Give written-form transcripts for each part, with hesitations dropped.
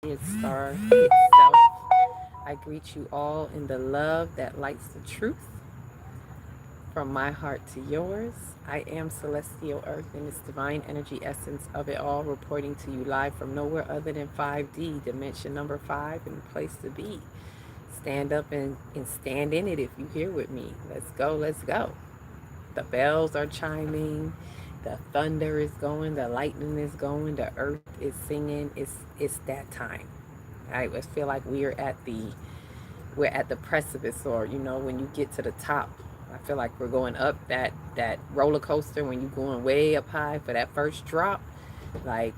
Star itself. I greet you all in the love that lights the truth from my heart to yours. I am Celestial Earth in its divine energy essence of it all, reporting to you live from nowhere other than 5D, dimension number 5, and the place to be. Stand up and stand in it if you here with me. Let's go, let's go. The bells are chiming, the thunder is going, the lightning is going, the earth is singing. It's that time. I feel like we're at the precipice, or when you get to the top. I feel like we're going up that roller coaster when you're going way up high for that first drop. Like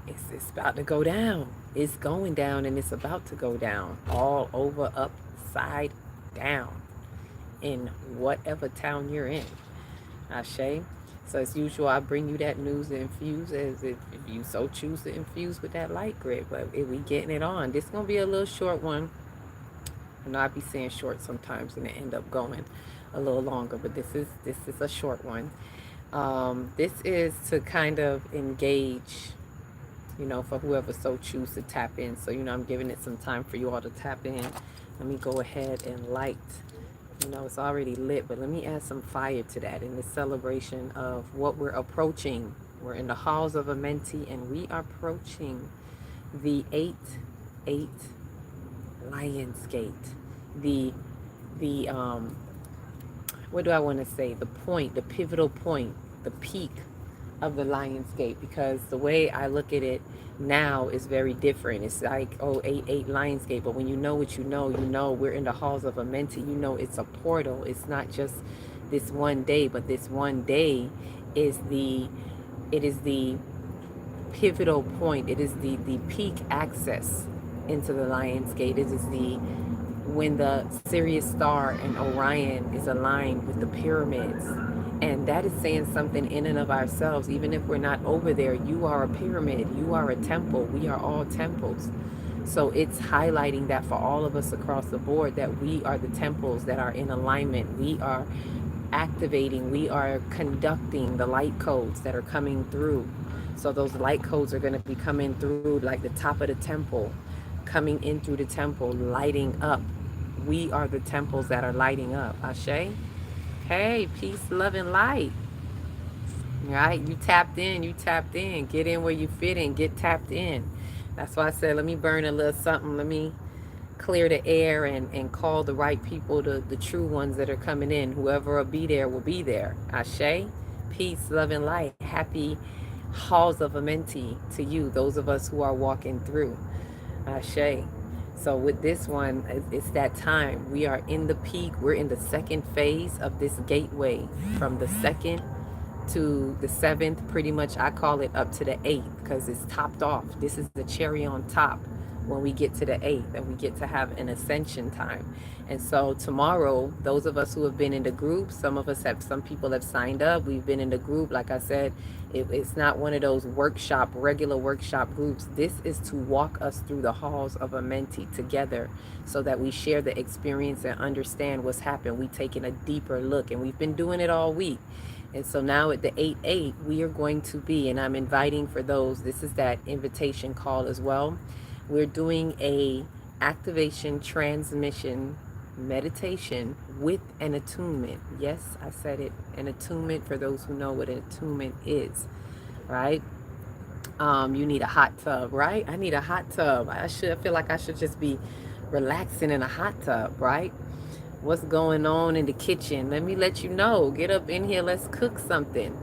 it's about to go down. It's going down and it's about to go down. All over, upside down, in whatever town you're in. Ashe. So as usual, I bring you that news to infuse as if you so choose to infuse with that light grid. But if we getting it on, this gonna be a little short one. I know I be saying short sometimes and it end up going a little longer, but this is a short one. This is to kind of engage, for whoever so choose to tap in. So I'm giving it some time for you all to tap in. Let me go ahead and light. It's already lit, but let me add some fire to that in this celebration of what we're approaching. We're in the halls of Amenti, and we are approaching the 8-8 Lions Gate. The what do I want to say? The point, the pivotal point, the peak of the Lions Gate, because the way I look at it now is very different. It's like, 8-8 Lionsgate, but when you know what you know we're in the halls of Amenti. It's a portal. It's not just this one day, but this one day is the pivotal point. It is the peak access into the Lions Gate. It is when the Sirius star and Orion is aligned with the pyramids. And that is saying something in and of ourselves. Even if we're not over there, you are a pyramid, you are a temple, we are all temples. So it's highlighting that for all of us across the board, that we are the temples that are in alignment. We are activating, we are conducting the light codes that are coming through. So those light codes are going to be coming through like the top of the temple, coming in through the temple, lighting up. We are the temples that are lighting up. Ashe? Hey, peace, love, and light. Right? You tapped in. Get in where you fit in. Get tapped in. That's why I said, let me burn a little something. Let me clear the air and call the right people, the true ones that are coming in. Whoever will be there. Ashe? Peace, love, and light. Happy halls of Amenti to you, those of us who are walking through. Ashe. So with this one, it's that time. We are in the peak. We're in the second phase of this gateway, from the 2nd to the 7th. Pretty much, I call it up to the 8th, because it's topped off. This is the cherry on top when we get to the 8th, and we get to have an ascension time. And so tomorrow, those of us who have been in the group, some people have signed up. We've been in the group. Like I said, it's not one of those regular workshop groups. This is to walk us through the halls of Amenti together, so that we share the experience and understand what's happened. We taking a deeper look, and we've been doing it all week. And so now at the 8-8, we are going to be, and I'm inviting for those, this is that invitation call as well. We're doing a activation transmission meditation with an attunement. Yes, I said it, an attunement, for those who know what an attunement is, right? You need a hot tub, right? I need a hot tub. I feel like I should just be relaxing in a hot tub, right? What's going on in the kitchen? Let me let you know. Get up in here, let's cook something.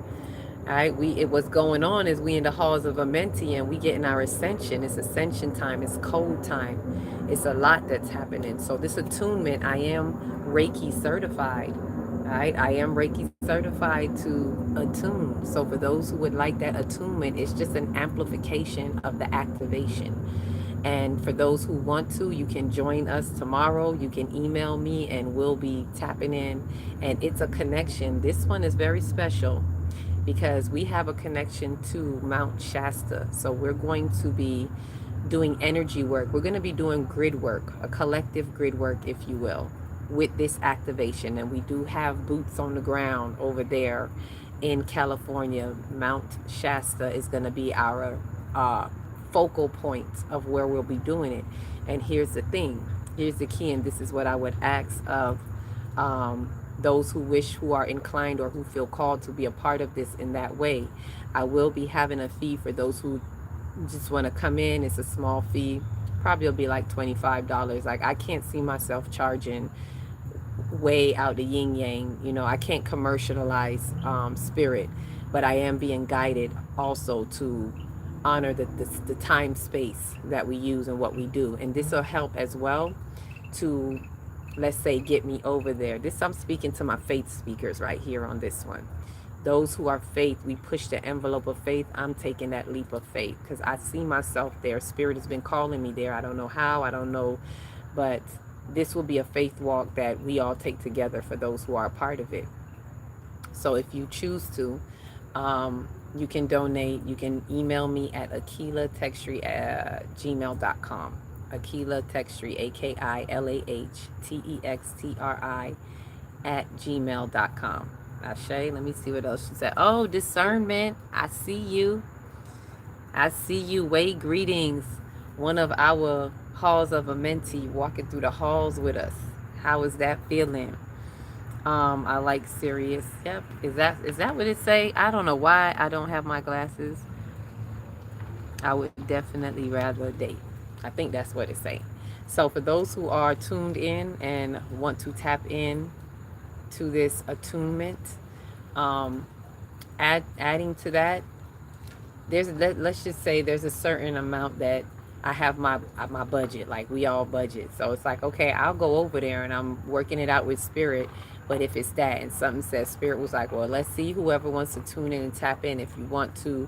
All right, what's going on is we in the halls of Amenti, and we getting our ascension. It's ascension time. It's cold time. It's a lot that's happening. So this attunement, I am Reiki certified. All right, I am Reiki certified to attune. So for those who would like that attunement, it's just an amplification of the activation. And for those who want to, you can join us tomorrow. You can email me, and we'll be tapping in. And it's a connection. This one is very special, because we have a connection to Mount Shasta. So we're going to be doing energy work. We're going to be doing grid work, a collective grid work, if you will, with this activation. And we do have boots on the ground over there in California. Mount Shasta is going to be our focal points of where we'll be doing it. And here's the thing, here's the key, and this is what I would ask of those who are inclined or who feel called to be a part of this in that way. I will be having a fee for those who just want to come in. It's a small fee, probably will be like $25. Like, I can't see myself charging way out the yin yang. You know, I can't commercialize spirit, but I am being guided also to honor the time space that we use and what we do. And this will help as well to, let's say, get me over there. This, I'm speaking to my faith speakers right here on this one. Those who are faith, we push the envelope of faith. I'm taking that leap of faith because I see myself there. Spirit has been calling me there. I don't know how, I don't know, but this will be a faith walk that we all take together for those who are a part of it. So if you choose to, you can donate. You can email me at akilatextry@gmail.com. Akila Textry, AKILAHTEXTRI @gmail.com. Ashe, let me see what else she said. Oh, discernment. I see you. I see you. Way greetings. One of our halls of a mentee walking through the halls with us. How is that feeling? I like serious. Yep. Is that what it say? I don't know why I don't have my glasses. I would definitely rather date. I think that's what it's saying. So for those who are tuned in and want to tap in to this attunement, adding to that, let's just say there's a certain amount that I have my budget, like we all budget. So it's like, okay, I'll go over there and I'm working it out with spirit. But if it's that and something says, spirit was like, well, let's see, whoever wants to tune in and tap in, if you want to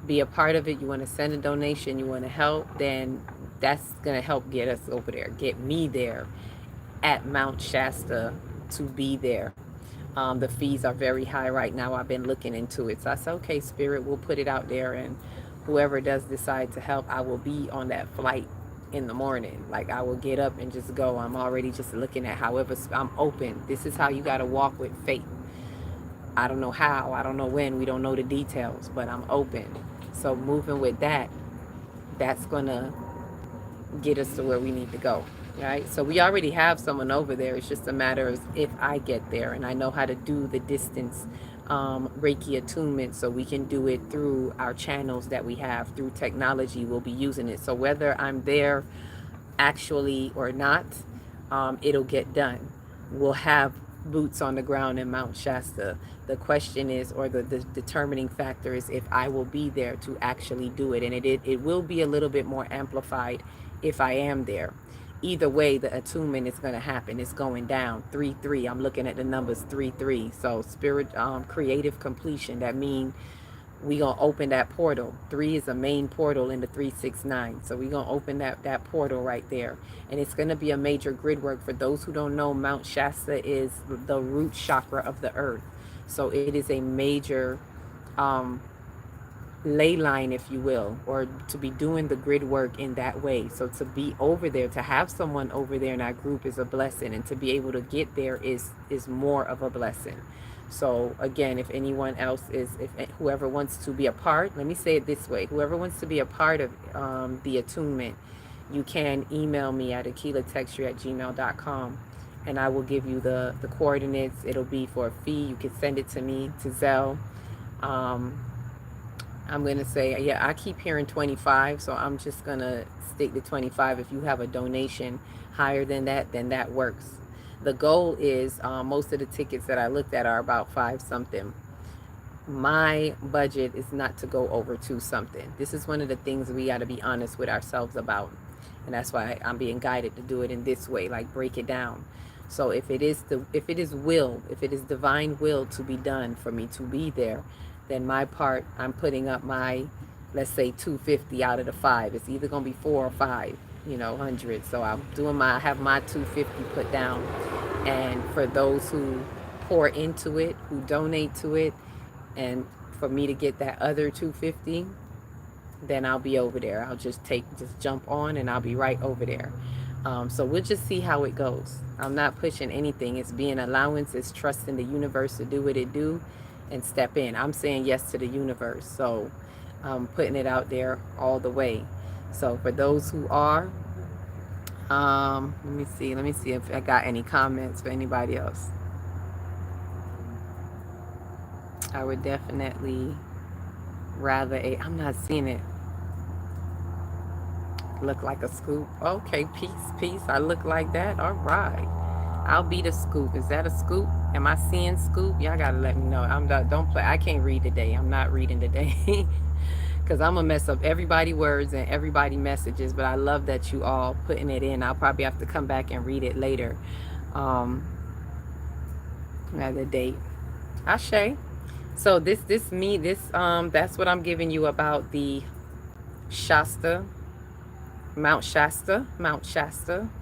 be a part of it, you want to send a donation, you want to help, then that's going to help get us over there, get me there at Mount Shasta to be there. The fees are very high right now. I've been looking into it. So I said, okay, spirit, we'll put it out there, and whoever does decide to help, I will be on that flight in the morning. Like, I will get up and just go. I'm already just looking at however, I'm open. This is how you got to walk with faith. I don't know how, I don't know when, we don't know the details, but I'm open. So moving with that, that's gonna get us to where we need to go, right? So we already have someone over there. It's just a matter of if I get there and I know how to do the distance Reiki attunement, so we can do it through our channels that we have through technology. We'll be using it. So whether I'm there actually or not, it'll get done. We'll have boots on the ground in Mount Shasta. The question is, or the determining factor is, if I will be there to actually do it. And it will be a little bit more amplified if I am there. Either way, the attunement is going to happen. It's going down 3-3. I'm looking at the numbers 3-3. So spirit, creative completion. That means we gonna open that portal. 3 is a main portal in the 369. So we gonna open that portal right there, and it's gonna be a major grid work. For those who don't know, Mount Shasta is the root chakra of the earth. So it is a major ley line, if you will, or to be doing the grid work in that way. So to be over there, to have someone over there in our group is a blessing, and to be able to get there is more of a blessing. So again, if anyone else if whoever wants to be a part, let me say it this way, whoever wants to be a part of the attunement, you can email me at akilatextry@gmail.com, and I will give you the coordinates. It'll be for a fee. You can send it to me, to Zelle. I'm going to say, yeah, I keep hearing 25, so I'm just going to stick to 25. If you have a donation higher than that, then that works. The goal is, most of the tickets that I looked at are about 5 something. My budget is not to go over 2 something. This is one of the things we got to be honest with ourselves about. And that's why I'm being guided to do it in this way, like break it down. So if it is divine will to be done for me to be there, then my part, I'm putting up my, let's say, 250 out of the 5. It's either going to be 4 or 5, 100. So I have my 250 put down. And for those who pour into it, who donate to it, and for me to get that other 250, then I'll be over there. I'll just jump on and I'll be right over there. So we'll just see how it goes. I'm not pushing anything. It's being allowance. It's trusting the universe to do what it do and step in. I'm saying yes to the universe. So putting it out there all the way. So for those who are, let me see if I got any comments for anybody else. I would definitely rather I'm not seeing it look like a scoop. Okay, peace. I look like that. All right. I'll be the scoop. Is that a scoop? Am I seeing scoop? Y'all gotta let me know. I'm not, don't play. I can't read today. I'm not reading today. Because I'm gonna mess up everybody words and everybody messages, but I love that you all putting it in. I'll probably have to come back and read it later. Another date. Ashe. So that's what I'm giving you about the Shasta, Mount Shasta,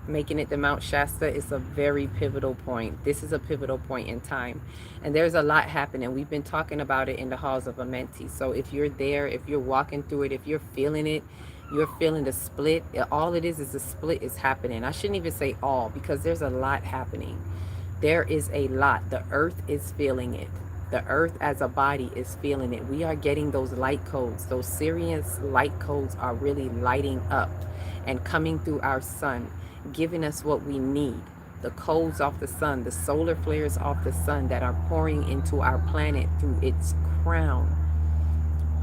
making it to Mount Shasta is a very pivotal point. This is a pivotal point in time. And there's a lot happening. We've been talking about it in the halls of Amenti. So if you're there, if you're walking through it, if you're feeling it, you're feeling the split. All it is a split is happening. I shouldn't even say all, because there's a lot happening. There is a lot. The earth is feeling it. The earth as a body is feeling it. We are getting those light codes. Those Sirius light codes are really lighting up and coming through our sun, giving us what we need. The codes off the sun, the solar flares off the sun that are pouring into our planet through its crown.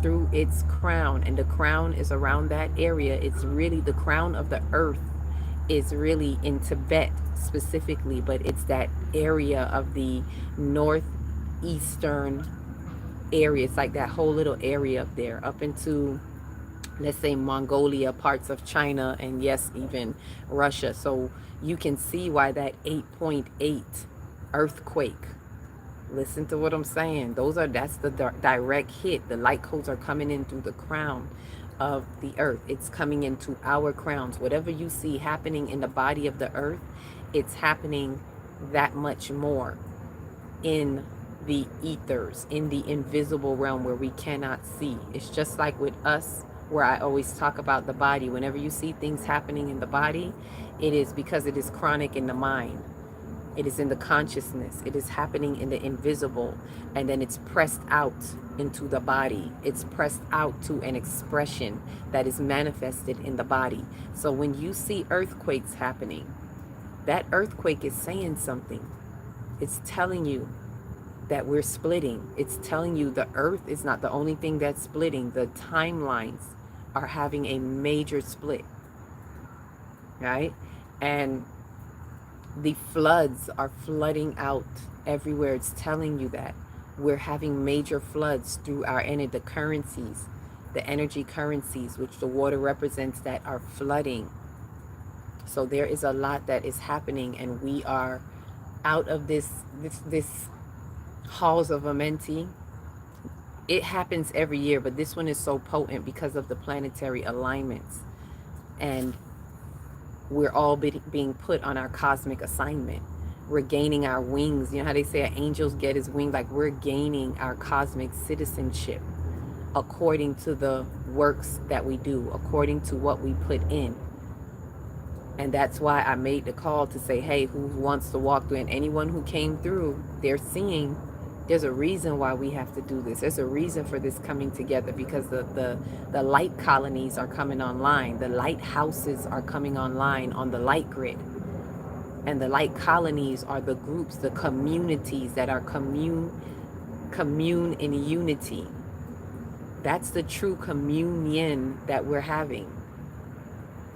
Through its crown. And the crown is around that area. It's really the crown of the earth is really in Tibet specifically, but it's that area of the northeastern area. It's like that whole little area up there, up into, let's say, Mongolia, parts of China, and yes, even Russia. So you can see why that 8.8 earthquake. Listen to what I'm saying. That's the direct hit. The light codes are coming in through the crown of the earth. It's coming into our crowns. Whatever you see happening in the body of the earth, it's happening that much more in the ethers, in the invisible realm where we cannot see. It's just like with us, where I always talk about the body. Whenever you see things happening in the body, it is because it is chronic in the mind. It is in the consciousness. It is happening in the invisible, and then it's pressed out into the body. It's pressed out to an expression that is manifested in the body. So when you see earthquakes happening, that earthquake is saying something. It's telling you that we're splitting. It's telling you the earth is not the only thing that's splitting. The timelines are having a major split, right? And the floods are flooding out everywhere. It's telling you that we're having major floods through our the currencies, the energy currencies, which the water represents, that are flooding. So there is a lot that is happening, and we are out of this halls of Amenti. It happens every year, but this one is so potent because of the planetary alignments, and we're all being put on our cosmic assignment. We're gaining our wings. You know how they say an angel's get his wings? Like, we're gaining our cosmic citizenship according to the works that we do, according to what we put in. And that's why I made the call to say, hey, who wants to walk through? And anyone who came through, they're seeing there's a reason why we have to do this. There's a reason for this coming together, because the light colonies are coming online. The lighthouses are coming online on the light grid. And the light colonies are the groups, the communities that are commune in unity. That's the true communion that we're having.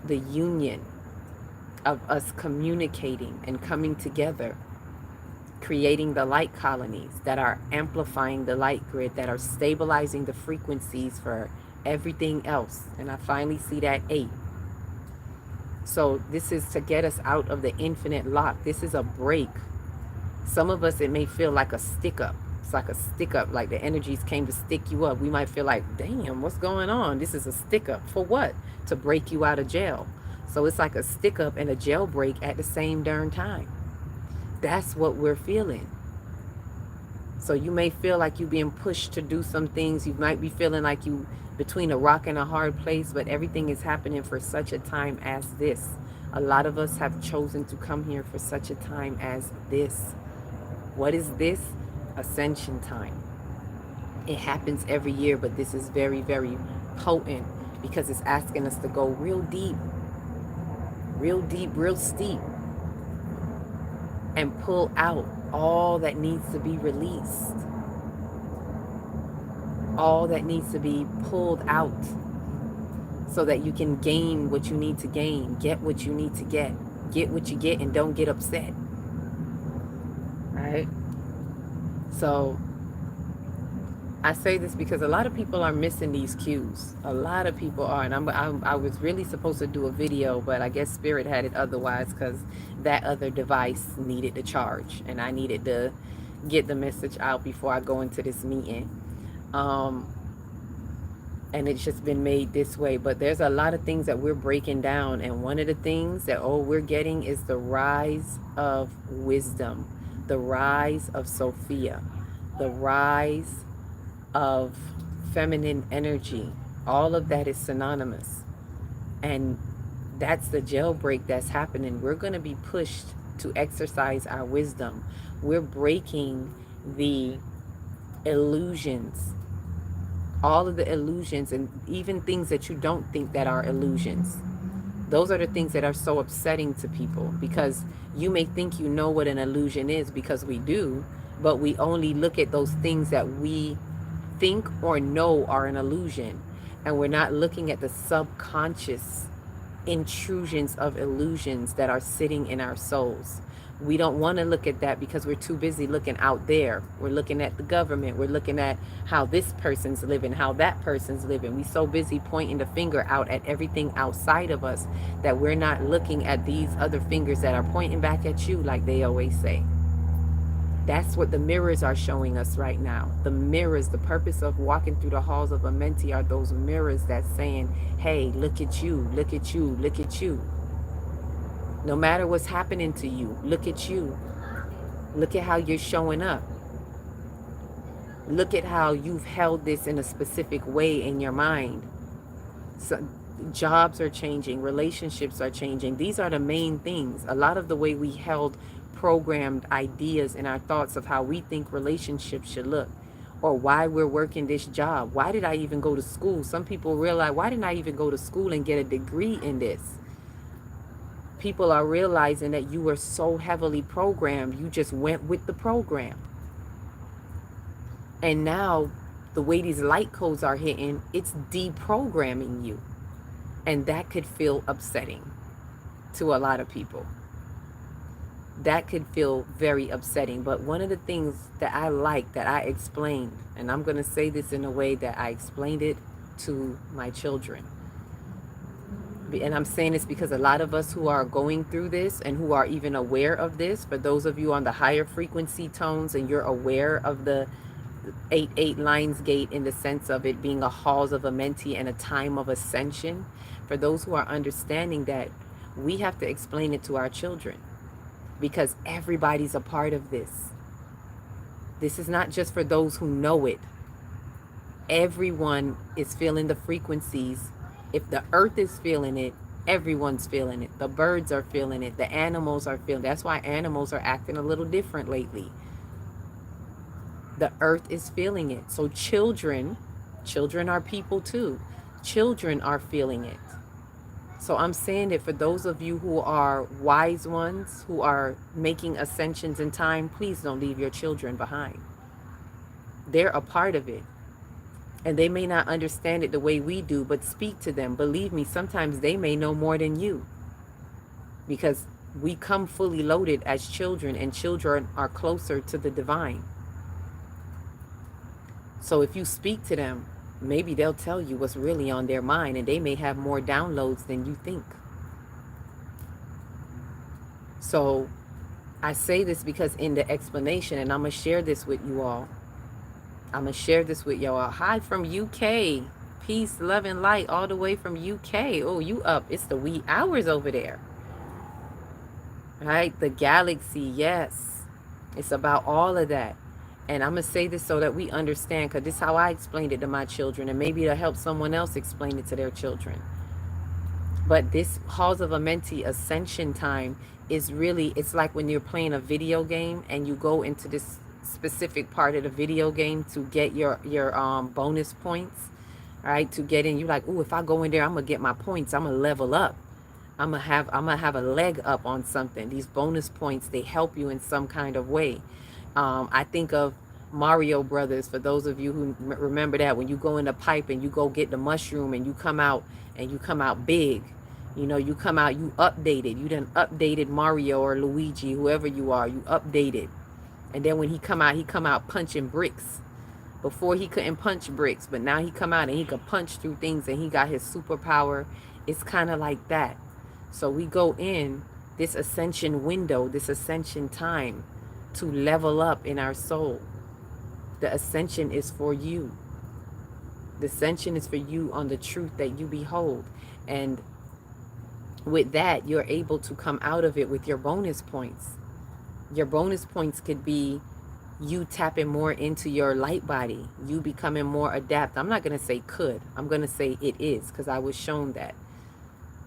The union of us communicating and coming together, creating the light colonies that are amplifying the light grid, that are stabilizing the frequencies for everything else. And I finally see that 8. So this is to get us out of the infinite lock. This is a break. Some of us, it may feel like a stick up. It's like a stick up, like the energies came to stick you up. We might feel like, damn, what's going on? This is a stick up. For what? To break you out of jail. So it's like a stick up and a jailbreak at the same darn time. That's what we're feeling. So you may feel like you're being pushed to do some things. You might be feeling like you between a rock and a hard place, but everything is happening for such a time as this. A lot of us have chosen to come here for such a time as this. What is this? Ascension time. It happens every year, but this is very, very potent because it's asking us to go real deep, real steep, and pull out all that needs to be released, all that needs to be pulled out, so that you can gain what you need to gain, get what you need to get what you get, and don't get upset. Right? So I say this because a lot of people are missing these cues. A lot of people are, and I was really supposed to do a video, but I guess Spirit had it otherwise because that other device needed to charge, and I needed to get the message out before I go into this meeting. And it's just been made this way. But there's a lot of things that we're breaking down, and one of the things that we're getting is the rise of wisdom, the rise of Sophia, the rise of feminine energy. All of that is synonymous, and that's the jailbreak that's happening. We're going to be pushed to exercise our wisdom. We're breaking the illusions, all of the illusions, and even things that you don't think that are illusions. Those are the things that are so upsetting to people, because you may think you know what an illusion is, because we do, but we only look at those things that we think or know are an illusion, and we're not looking at the subconscious intrusions of illusions that are sitting in our souls. We don't want to look at that because we're too busy looking out there. We're looking at the government. We're looking at how this person's living, how that person's living. We're so busy pointing the finger out at everything outside of us that we're not looking at these other fingers that are pointing back at you, like they always say. That's what the mirrors are showing us right now. The mirrors, the purpose of walking through the halls of Amenti are those mirrors that's saying, hey, look at you, look at you, look at you. No matter what's happening to you, look at you. Look at how you're showing up. Look at how you've held this in a specific way in your mind. So, jobs are changing, relationships are changing. These are the main things. A lot of the way we held programmed ideas in our thoughts of how we think relationships should look, or why we're working this job. Why did I even go to school? Some people realize, why didn't I even go to school and get a degree in this? People are realizing that you were so heavily programmed, you just went with the program. And now, the way these light codes are hitting, it's deprogramming you. And that could feel upsetting to a lot of people. That could feel very upsetting. But one of the things that I like, that I explained, and I'm going to say this in a way that I explained it to my children. And I'm saying this because a lot of us who are going through this and who are even aware of this, for those of you on the higher frequency tones and you're aware of the 8-8 Lions Gate in the sense of it being a halls of Amenti and a time of ascension, for those who are understanding that, we have to explain it to our children, because everybody's a part of this. This is not just for those who know it. Everyone is feeling the frequencies. If the earth is feeling it, everyone's feeling it. The birds are feeling it. The animals are feeling it. That's why animals are acting a little different lately. The earth is feeling it. So children are people too. Children are feeling it. So I'm saying that for those of you who are wise ones, who are making ascensions in time, please don't leave your children behind. They're a part of it. And they may not understand it the way we do, but speak to them. Believe me, sometimes they may know more than you, because we come fully loaded as children, and children are closer to the divine. So if you speak to them, maybe they'll tell you what's really on their mind, and they may have more downloads than you think. So I say this because in the explanation, and I'm going to share this with you all. I'm going to share this with y'all. Hi from UK. Peace, love, and light all the way from UK. Oh, you up. It's the wee hours over there. Right? The galaxy, yes. It's about all of that. And I'm going to say this so that we understand, because this is how I explained it to my children. And maybe it'll help someone else explain it to their children. But this Halls of Amenti ascension time is really, it's like when you're playing a video game and you go into this specific part of the video game to get your bonus points, right? To get in, you're like, oh, if I go in there, I'm gonna get my points. I'm gonna level up. I'm gonna have a leg up on something. These bonus points, they help you in some kind of way. I think of Mario Brothers, for those of you who remember that, when you go in the pipe and you go get the mushroom and you come out big. You know, you come out, you updated. You done updated Mario or Luigi, whoever you are, you updated. And then when he come out punching bricks. Before he couldn't punch bricks, but now he come out and he can punch through things and he got his superpower. It's kind of like that. So we go in this ascension window, this ascension time to level up in our soul. The ascension is for you. The ascension is for you on the truth that you behold. And with that, you're able to come out of it with your bonus points. Your bonus points could be you tapping more into your light body, you becoming more adept. I'm not going to say could, I'm going to say it is, because I was shown that.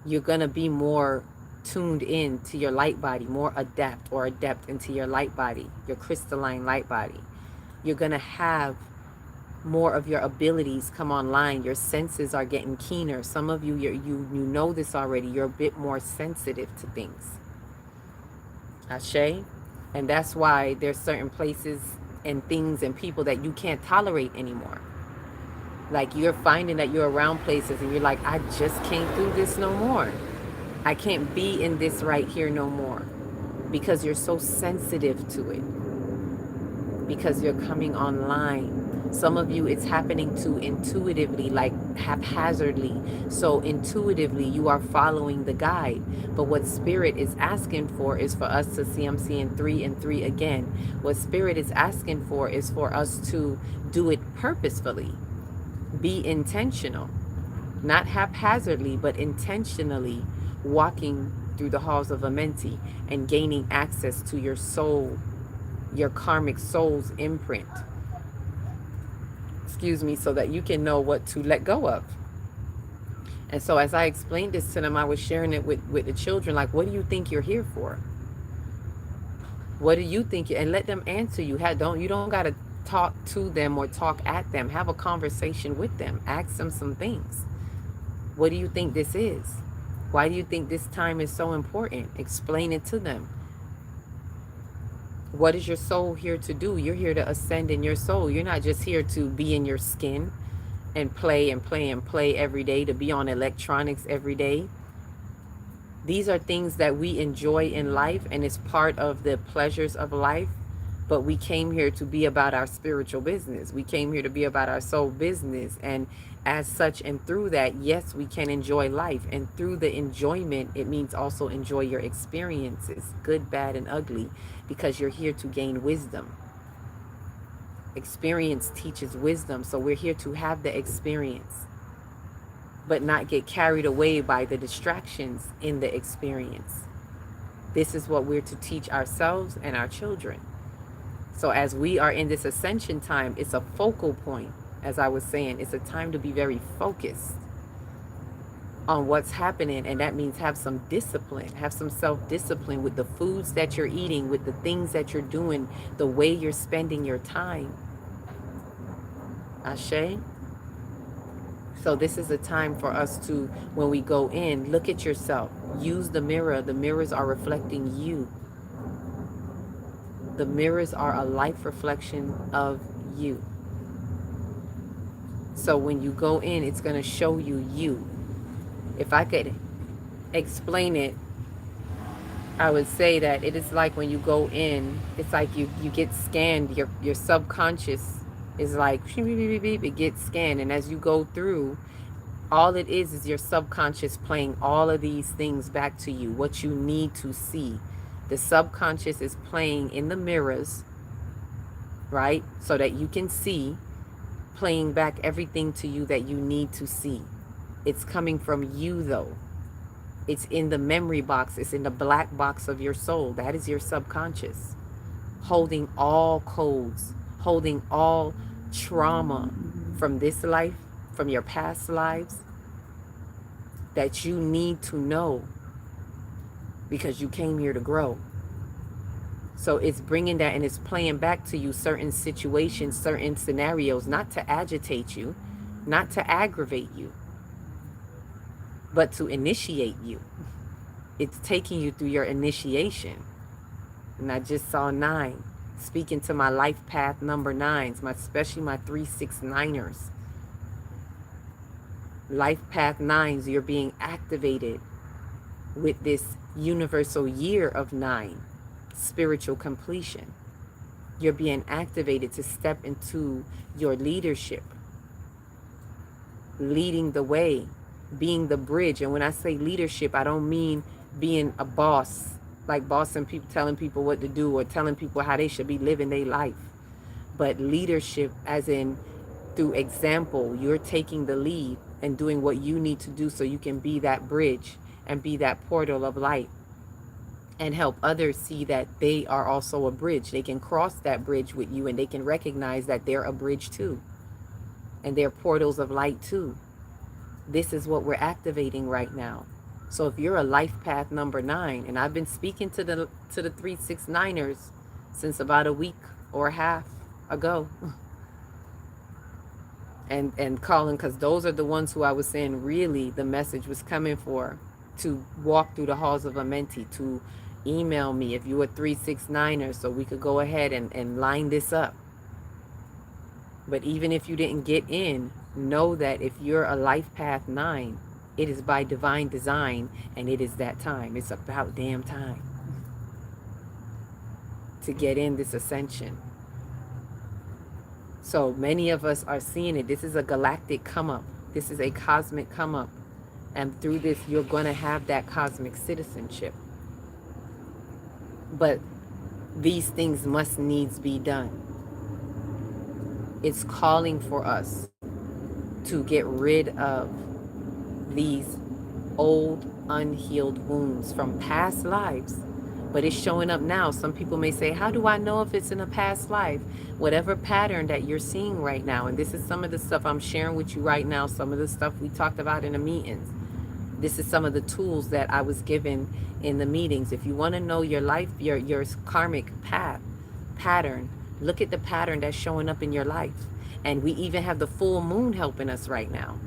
You're going to be more tuned in to your light body, more adept into your light body, your crystalline light body. You're going to have more of your abilities come online. Your senses are getting keener. Some of you, you know this already. You're a bit more sensitive to things. Ashe? And that's why there's certain places and things and people that you can't tolerate anymore. Like, you're finding that you're around places and you're like, I just can't do this no more. I can't be in this right here no more. Because you're so sensitive to it. Because you're coming online. Some of you, it's happening to intuitively, like haphazardly. So intuitively, you are following the guide. But what Spirit is asking for is for us to see, I'm seeing 3 and 3 again. What Spirit is asking for is for us to do it purposefully. Be intentional. Not haphazardly, but intentionally walking through the halls of Amenti and gaining access to your soul, your karmic soul's imprint. Excuse me, so that you can know what to let go of. And so as I explained this to them, I was sharing it with the children, like, what do you think you're here for? What do you think? And let them answer you. You don't got to talk to them or talk at them. Have a conversation with them. Ask them some things. What do you think this is? Why do you think this time is so important? Explain it to them. What is your soul here to do? You're here to ascend in your soul. You're not just here to be in your skin and play and play and play every day, to be on electronics every day. These are things that we enjoy in life, and it's part of the pleasures of life. But we came here to be about our spiritual business. We came here to be about our soul business. And as such, and through that, yes, we can enjoy life. And through the enjoyment, it means also enjoy your experiences, good, bad, and ugly, because you're here to gain wisdom. Experience teaches wisdom. So we're here to have the experience, but not get carried away by the distractions in the experience. This is what we're to teach ourselves and our children. So as we are in this ascension time, it's a focal point. As I was saying, it's a time to be very focused on what's happening. And that means have some discipline, have some self-discipline with the foods that you're eating, with the things that you're doing, the way you're spending your time. Ashe? So this is a time for us to, when we go in, look at yourself. Use the mirror. The mirrors are reflecting you. The mirrors are a life reflection of you. So when you go in, it's going to show you you. If I could explain it, I would say that it is like when you go in, it's like you get scanned. Your subconscious is like, it gets scanned. And as you go through, all it is your subconscious playing all of these things back to you, what you need to see. The subconscious is playing in the mirrors, right? So that you can see, playing back everything to you that you need to see. It's coming from you though. It's in the memory box. It's in the black box of your soul. That is your subconscious, holding all codes, holding all trauma from this life, from your past lives, that you need to know, because you came here to grow. So it's bringing that and it's playing back to you certain situations, certain scenarios, not to agitate you, not to aggravate you, but to initiate you. It's taking you through your initiation. And I just saw 9, speaking to my life path number 9s, especially my 369ers. Life path 9s, you're being activated with this universal year of 9, spiritual completion. You're being activated to step into your leadership, leading the way, being the bridge. And when I say leadership, I don't mean being a boss, like bossing people, telling people what to do or telling people how they should be living their life. But leadership as in through example, you're taking the lead and doing what you need to do so you can be that bridge and be that portal of light and help others see that they are also a bridge. They can cross that bridge with you and they can recognize that they're a bridge too. And they're portals of light too. This is what we're activating right now. So if you're a life path number 9, and I've been speaking to the 369ers since about a week or a half ago, and calling, because those are the ones who I was saying really the message was coming for, to walk through the halls of Amenti, to email me if you are 369ers so we could go ahead and line this up. But even if you didn't get in, know that if you're a life path 9, it is by divine design, and it is that time. It's about damn time to get in this ascension. So many of us are seeing it. This is a galactic come up. This is a cosmic come up. And through this, you're going to have that cosmic citizenship. But these things must needs be done. It's calling for us to get rid of these old unhealed wounds from past lives. But it's showing up now. Some people may say, how do I know if it's in a past life? Whatever pattern that you're seeing right now, and this is some of the stuff I'm sharing with you right now, some of the stuff we talked about in the meetings. This is some of the tools that I was given in the meetings. If you want to know your life, your karmic pattern, look at the pattern that's showing up in your life. And we even have the full moon helping us right now.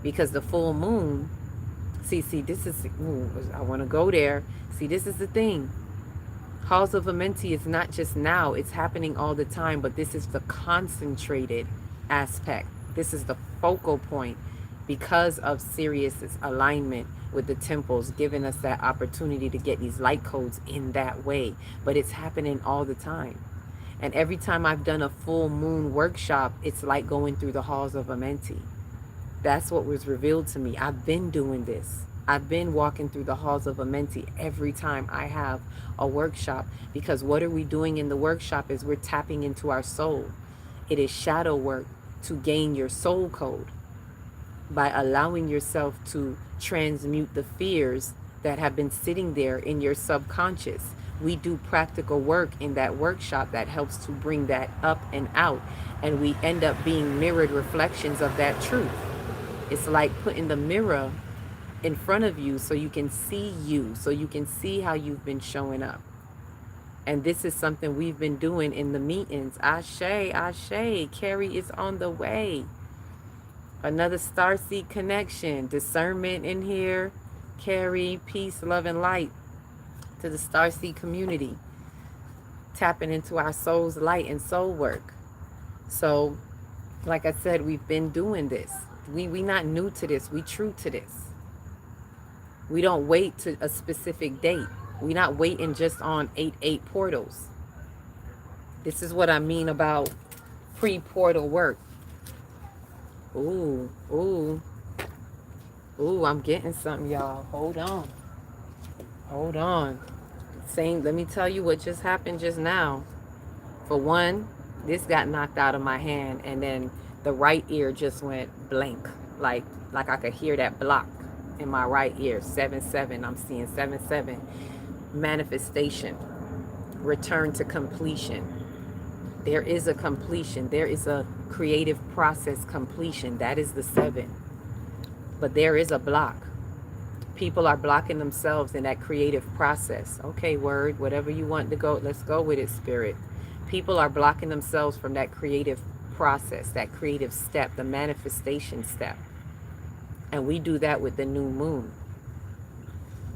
Because the full moon, see, this is, I want to go there. See, this is the thing. Halls of Amenti is not just now, it's happening all the time, but this is the concentrated aspect. This is the focal point because of Sirius's alignment with the temples, giving us that opportunity to get these light codes in that way. But it's happening all the time. And every time I've done a full moon workshop, it's like going through the halls of Amenti. That's what was revealed to me. I've been doing this. I've been walking through the halls of Amenti every time I have a workshop, because what are we doing in the workshop is we're tapping into our soul. It is shadow work to gain your soul code by allowing yourself to transmute the fears that have been sitting there in your subconscious. We do practical work in that workshop that helps to bring that up and out, and we end up being mirrored reflections of that truth. It's like putting the mirror in front of you so you can see you, so you can see how you've been showing up. And this is something we've been doing in the meetings. Ashe, Ashe, Carrie is on the way. Another Starseed connection, discernment in here. Carrie, peace, love, and light to the Starseed community. Tapping into our soul's light and soul work. So, like I said, we've been doing this. We not new to this. We true to this. We don't wait to a specific date. We're not waiting just on 8-8 portals. This is what I mean about pre-portal work. Ooh, ooh. Ooh, I'm getting something, y'all. Hold on. Hold on. Let me tell you what just happened just now. For one, this got knocked out of my hand, and then the right ear just went blank. Like I could hear that block in my right ear. 7-7. I'm seeing 7-7. Manifestation. Return to completion. There is a completion. There is a creative process completion. That is the 7. But there is a block. People are blocking themselves in that creative process. Okay, word, whatever you want to go, let's go with it, spirit. People are blocking themselves from that creative process, that creative step, the manifestation step. And we do that with the new moon.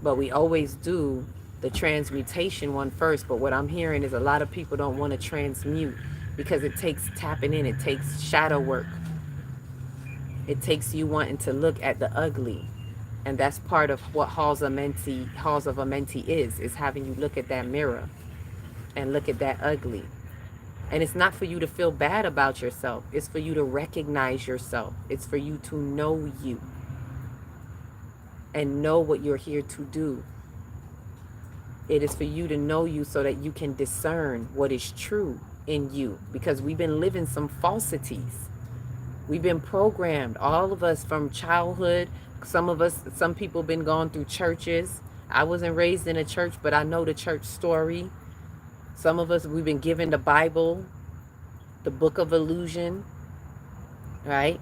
But we always do the transmutation one first. But what I'm hearing is a lot of people don't want to transmute because it takes tapping in, it takes shadow work. It takes you wanting to look at the ugly. And that's part of what Halls of Amenti is having you look at that mirror and look at that ugly. And it's not for you to feel bad about yourself. It's for you to recognize yourself. It's for you to know you and know what you're here to do. It is for you to know you so that you can discern what is true in you, because we've been living some falsities. We've been programmed, all of us, from childhood. Some people been gone through churches. I wasn't raised in a church, but I know the church story. Some of us, we've been given the Bible, the book of illusion, right?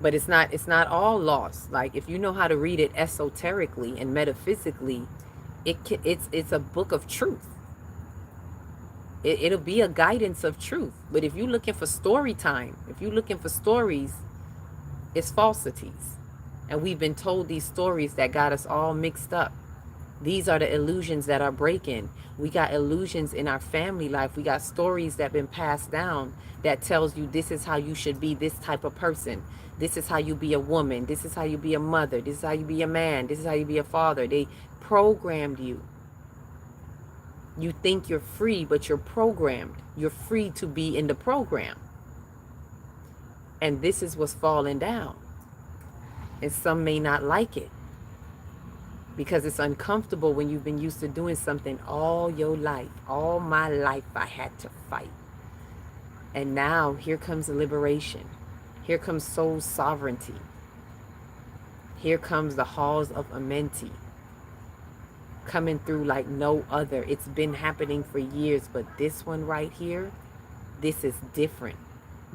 But it's not all lost. Like, if you know how to read it esoterically and metaphysically, it's a book of truth. It'll be a guidance of truth. But if you're looking for story time, if you're looking for stories, it's falsities. And we've been told these stories that got us all mixed up. These are the illusions that are breaking. We got illusions in our family life. We got stories that have been passed down that tells you this is how you should be this type of person. This is how you be a woman. This is how you be a mother. This is how you be a man. This is how you be a father. They programmed you. You think you're free, but you're programmed. You're free to be in the program. And this is what's falling down. And some may not like it, because it's uncomfortable when you've been used to doing something all your life. All my life I had to fight. And now here comes liberation. Here comes soul sovereignty. Here comes the halls of Amenti coming through like no other. It's been happening for years, but this one right here, this is different.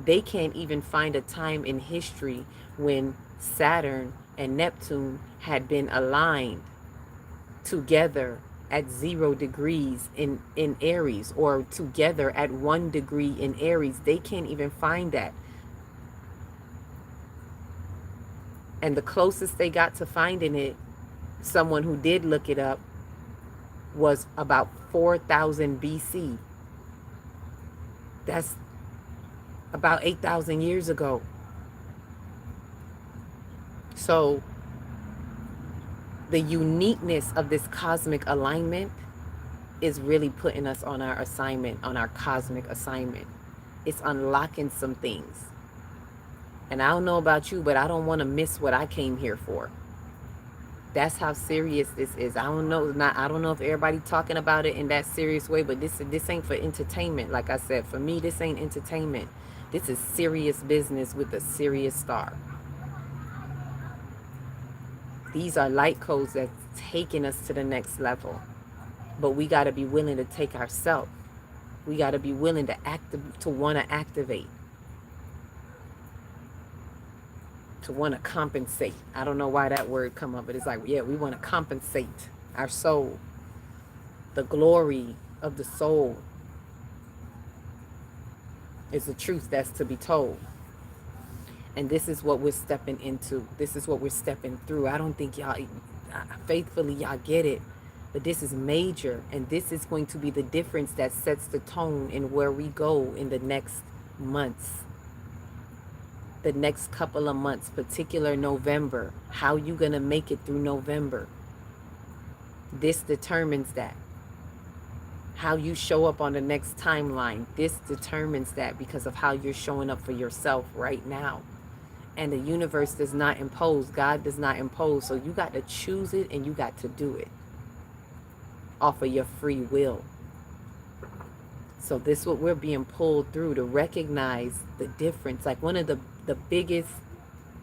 They can't even find a time in history when Saturn and Neptune had been aligned together at 0 degrees in Aries, or together at 1 degree in Aries. They can't even find that. And the closest they got to finding it, someone who did look it up, was about 4,000 BC. That's about 8,000 years ago. So the uniqueness of this cosmic alignment is really putting us on our assignment, on our cosmic assignment. It's unlocking some things. And I don't know about you, but I don't want to miss what I came here for. That's how serious this is. I don't know if everybody talking about it in that serious way, but this ain't for entertainment. Like I said, for me, this ain't entertainment. This is serious business with a serious star. These are light codes that's taking us to the next level. But we got to be willing to take ourselves. We got to be willing to want to activate. To want to compensate. I don't know why that word come up, but it's like, yeah, we want to compensate our soul. The glory of the soul is the truth that's to be told. And this is what we're stepping into. This is what we're stepping through. I don't think y'all, faithfully, y'all get it. But this is major. And this is going to be the difference that sets the tone in where we go in the next months. The next couple of months, particular November. How you going to make it through November? This determines that. How you show up on the next timeline. This determines that, because of how you're showing up for yourself right now. And the universe does not impose. God does not impose. So you got to choose it, and you got to do it off of your free will. So this is what we're being pulled through, to recognize the difference. Like one of the biggest,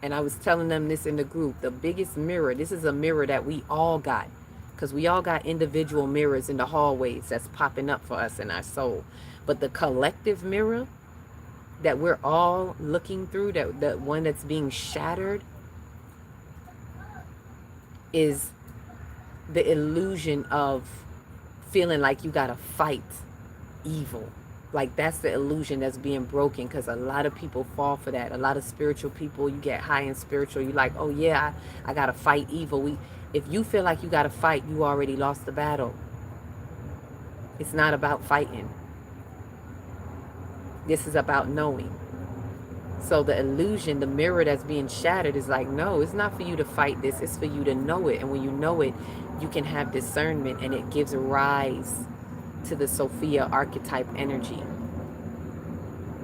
and I was telling them this in the group, the biggest mirror, this is a mirror that we all got. Because we all got individual mirrors in the hallways that's popping up for us in our soul. But the collective mirror that we're all looking through, that one that's being shattered, is the illusion of feeling like you gotta fight evil. Like that's the illusion that's being broken, because a lot of people fall for that. A lot of spiritual people, you get high in spiritual, you like, oh yeah, I gotta fight evil. If you feel like you gotta fight, you already lost the battle. It's not about fighting. This is about knowing. So the illusion, the mirror that's being shattered is like, no, it's not for you to fight this. It's for you to know it. And when you know it, you can have discernment, and it gives rise to the Sophia archetype energy,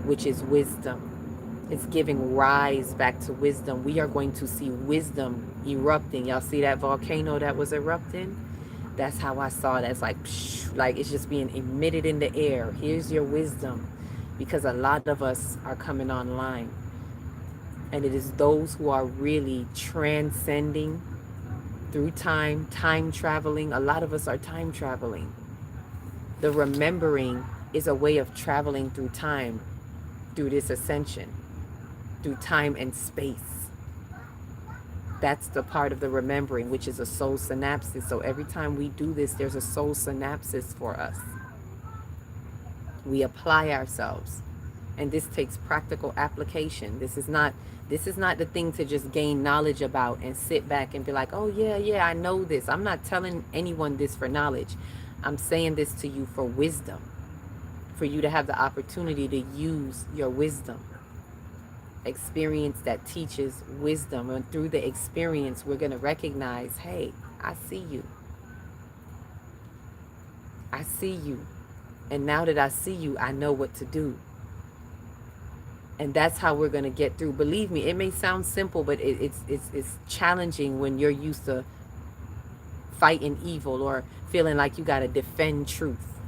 which is wisdom. It's giving rise back to wisdom. We are going to see wisdom erupting. Y'all see that volcano that was erupting? That's how I saw it. It's like it's just being emitted in the air. Here's your wisdom. Because a lot of us are coming online. And it is those who are really transcending through time traveling. A lot of us are time traveling. The remembering is a way of traveling through time, through this ascension, through time and space. That's the part of the remembering, which is a soul synapses. So every time we do this, there's a soul synapses for us. We apply ourselves, and this takes practical application. This is not the thing to just gain knowledge about and sit back and be like, oh yeah, I know this. I'm not telling anyone this for knowledge. I'm saying this to you for wisdom, for you to have the opportunity to use your wisdom. Experience that teaches wisdom, and through the experience we're going to recognize, hey, I see you. I see you. And now that I see you, I know what to do. And that's how we're going to get through. Believe me, it may sound simple, but it's challenging when you're used to fighting evil or feeling like you got to defend truth.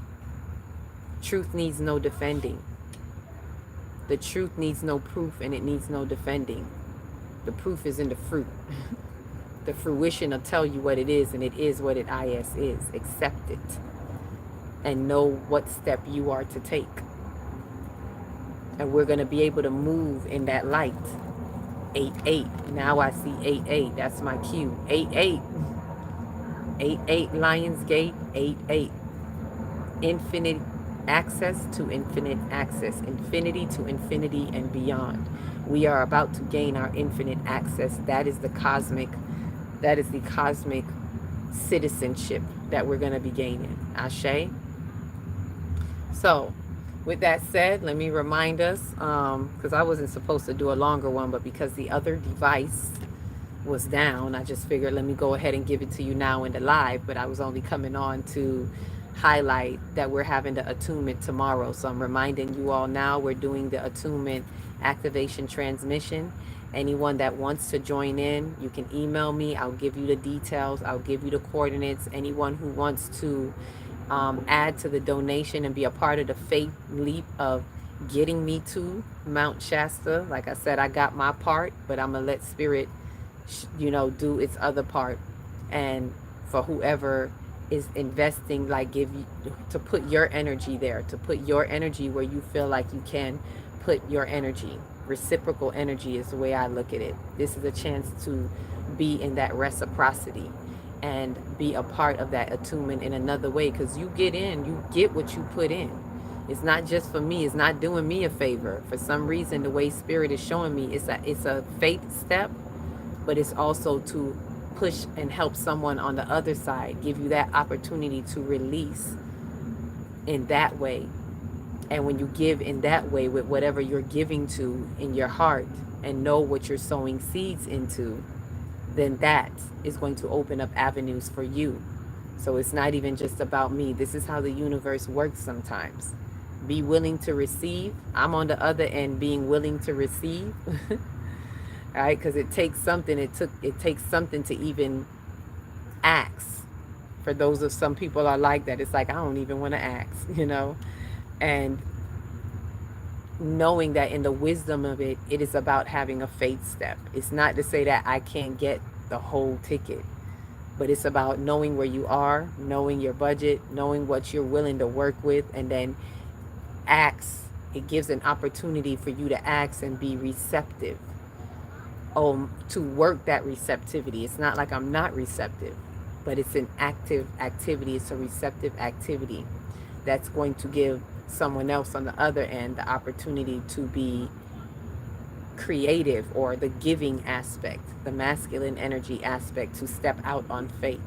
Truth needs no defending. The truth needs no proof, and it needs no defending. The proof is in the fruit. The fruition will tell you what it is, and it is what it is. Accept it. And know what step you are to take. And we're going to be able to move in that light. 8-8. Now I see 8-8. That's my cue. 8-8. 8-8 Lionsgate. 8-8. Infinite access to infinite access. Infinity to infinity and beyond. We are about to gain our infinite access. That is the cosmic citizenship that we're going to be gaining. Ashe. So, with that said, let me remind us, because I wasn't supposed to do a longer one, but because the other device was down, I just figured let me go ahead and give it to you now in the live, but I was only coming on to highlight that we're having the attunement tomorrow. So I'm reminding you all now, we're doing the attunement activation transmission. Anyone that wants to join in, you can email me. I'll give you the details. I'll give you the coordinates. Anyone who wants to add to the donation and be a part of the faith leap of getting me to Mount Shasta. Like I said, I got my part, but I'm gonna let spirit do its other part. And for whoever is investing, like give you to put your energy there, to put your energy where you feel like you can put your energy. Reciprocal energy is the way I look at it. This is a chance to be in that reciprocity and be a part of that attunement in another way, because you get what you put in. It's not just for me. It's not doing me a favor. For some reason, the way spirit is showing me, it's a faith step, but it's also to push and help someone on the other side, give you that opportunity to release in that way. And when you give in that way with whatever you're giving to in your heart and know what you're sowing seeds into, then that is going to open up avenues for you. So it's not even just about me. This is how the universe works sometimes. Be willing to receive. I'm on the other end, being willing to receive. All right, because it takes something. It takes something to even ask. For those of some people are like that. It's like, I don't even want to ask, And knowing that in the wisdom of it, it is about having a faith step. It's not to say that I can't get the whole ticket, but it's about knowing where you are, knowing your budget, knowing what you're willing to work with, and then ask. It gives an opportunity for you to ask and be receptive. To work that receptivity. It's not like I'm not receptive. but it's an active activity. It's a receptive activity that's going to give someone else on the other end the opportunity to be creative, or the giving aspect, the masculine energy aspect, to step out on faith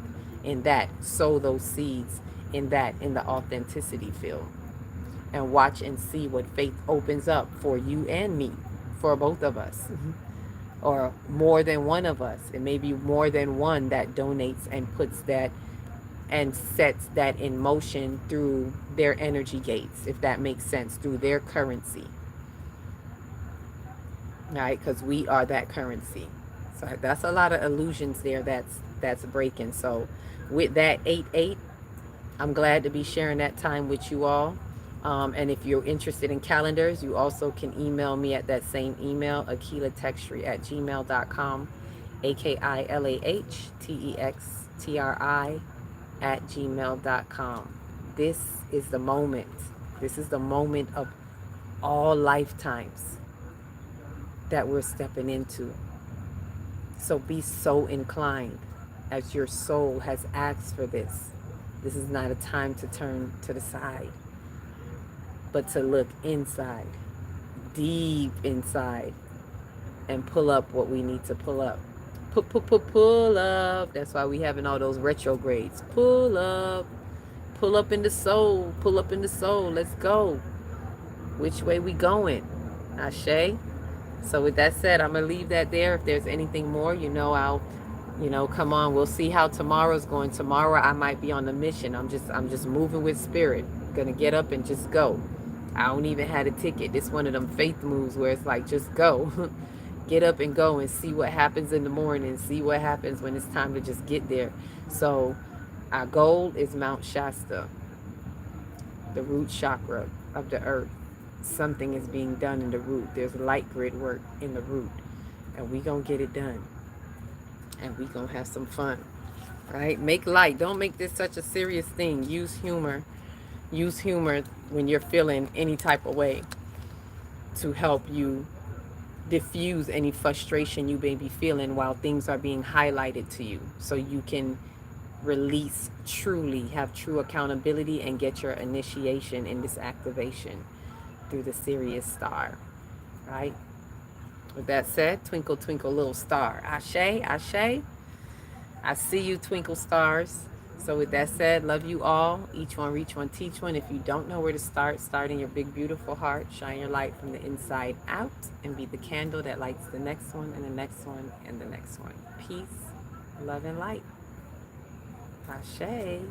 in that, sow those seeds in that, in the authenticity field, and watch and see what faith opens up for you and me, for both of us, or more than one of us. It may be more than one that donates and puts that and sets that in motion through their energy gates, if that makes sense, through their currency. Right? Because we are that currency. So that's a lot of illusions there that's breaking. So with that 8-8, I'm glad to be sharing that time with you all. And if you're interested in calendars, you also can email me at that same email, akilahtextri@gmail.com, akilahtextri@gmail.com. This is the moment. This is the moment of all lifetimes that we're stepping into. So be so inclined, as your soul has asked for this. This is not a time to turn to the side, but to look inside, deep inside, and pull up what we need to pull up. Pull up. That's why we having all those retrogrades. Pull up in the soul, pull up in the soul. Let's go. Which way we going? Ashe. So with that said, I'm gonna leave that there. If there's anything more, I'll, come on. We'll see how tomorrow's going. Tomorrow I might be on a mission. I'm just moving with spirit. Gonna get up and just go. I don't even have a ticket. This one of them faith moves where it's like, just go. Get up and go and see what happens in the morning. See what happens when it's time to just get there. So our goal is Mount Shasta, the root chakra of the earth. Something is being done in the root. There's light grid work in the root, and we gonna get it done, and we gonna have some fun, right? Make light. Don't make this such a serious thing. Use humor when you're feeling any type of way, to help you diffuse any frustration you may be feeling while things are being highlighted to you, so you can release truly, have true accountability, and get your initiation in this activation through the Sirius star, right? With that said, twinkle, twinkle, little star. Ashe, ashe. I see you, twinkle stars. So with that said, love you all. Each one, reach one, teach one. If you don't know where to start in your big, beautiful heart. Shine your light from the inside out, and be the candle that lights the next one, and the next one, and the next one. Peace, love, and light. Ashe.